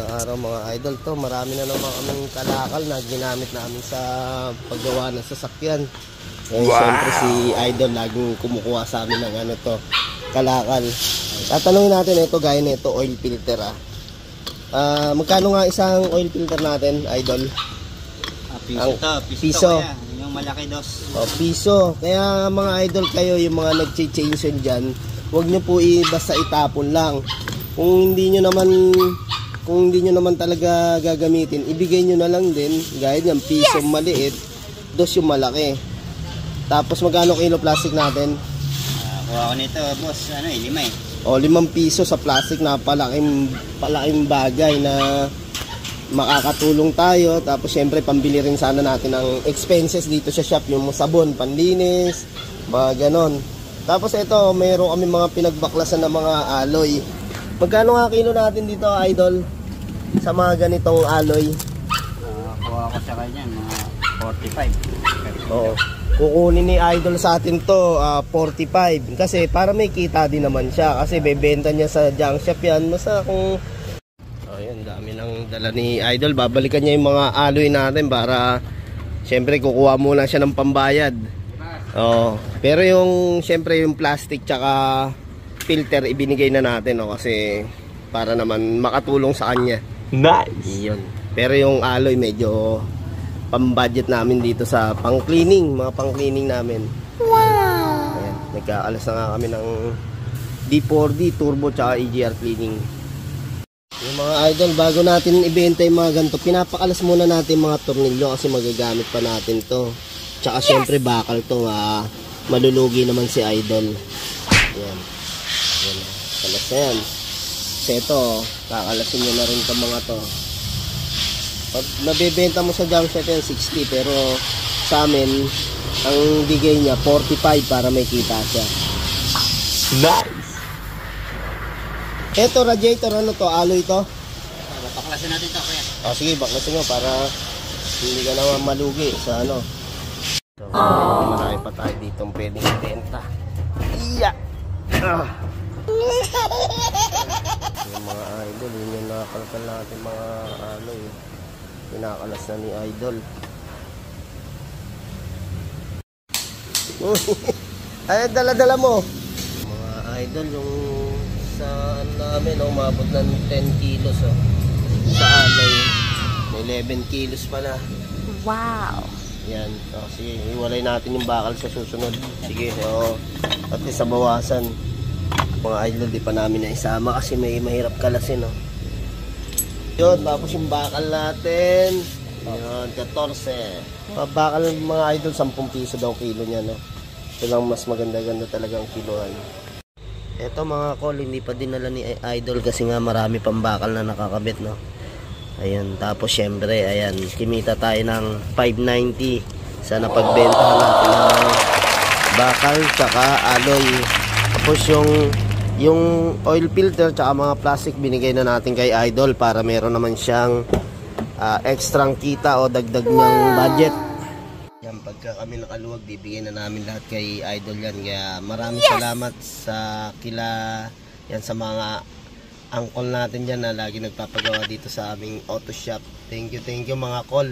Magandang araw mga idol. To marami na naman kaming kalakal na ginamit namin sa paggawa ng sasakyan. Wow. Siyempre si idol laging kumukuha sa amin ng ano to, kalakal. Tatanungin natin ito, gaya nito, oil filter magkano nga isang oil filter natin, idol? Piso. Yung malaki dos. Piso. Kaya mga idol, kayo yung mga nag-change dyan, huwag nyo po basta itapon lang. Kung hindi nyo naman talaga gagamitin, ibigay nyo na lang din. Gaya nyan, piso maliit, dos yung malaki. Tapos magkano kilo plastic natin? Kuha ko nito, boss, 5 eh. 5 piso sa plastic na palaking bagay na makakatulong tayo. Tapos syempre pambili rin sana natin ng expenses dito sa shop, yung sabon, panlinis, mga ganon. Tapos ito, mayroon kami mga pinagbaklasan ng mga alloy. Magkano nga kilo natin dito, idol, sa mga ganitong alloy? Kuha ko sa kanya, mga 45. Oo. Kukunin ni idol sa atin to, 45. Kasi para may kita din naman siya. Kasi bebenta niya sa junk shop yan. Basta kung... Ayun, dami ng dala ni idol. Babalikan niya yung mga alloy natin para... Siyempre, kukuha muna siya ng pambayad. Pero yung, siyempre, yung plastic tsaka... filter ibinigay na natin kasi para naman makatulong sa kanya. Nice. Yun. Pero yung alloy medyo pang-budget namin dito sa pang-cleaning, mga pang-cleaning namin. Wow. Ayan, nagkaalas na nga kami ng D4D turbo tsaka EGR cleaning. Yung mga idol, bago natin ibenta yung mga ganito, pinapakalas muna natin mga tornilyo kasi magagamit pa natin to. Tsaka syempre bakal to, malulugi naman si idol. Ayan. Yan, kalas na yan. Kasi ito, kakalasin nyo na rin itong mga to. Pag nabibenta mo sa junk shop yan, 60. Pero sa amin, ang bigay niya, 45 para may kita siya. Nice! Ito, radiator, ano to? Alloy to? Baklasin natin ito, kuya. Sige, baklasin nyo para hindi ka naman malugi sa ano. So, marami pa tayo dito pwedeng ibenta. Iya! Yung mga idol, yun yung nakakalkal natin mga alloy. Pinakalas na ni idol. Ay, dala-dala mo. Mga idol, yung sa namin, umabot ng 10 kilos sa alloy. May 11 kilos pala. Wow. Yan. Sige, iwalay natin yung bakal sa susunod. Sige, at sa bawasan. Mga idol, di pa namin na isama kasi may mahirap kalasin, Yun, tapos yung bakal natin. Yun, 14. Bakal mga idol, 10 piso daw kilo niya, Ito lang mas maganda-ganda talagang kiloan. Ito mga kol, hindi pa dinala ni idol kasi nga marami pang bakal na nakakabit, Ayan, tapos syempre, ayan, kimita tayo ng 590 sa napagbentahan natin ng bakal tsaka alloy. Tapos yung oil filter tsaka mga plastic binigay na natin kay idol para meron naman siyang extrang kita o dagdag niyang budget. Yan, pagka kami nakaluwag, bibigyan na namin lahat kay idol yan. Kaya maraming salamat sa yan sa mga angkol natin dyan na lagi nagpapagawa dito sa aming auto shop. Thank you mga call.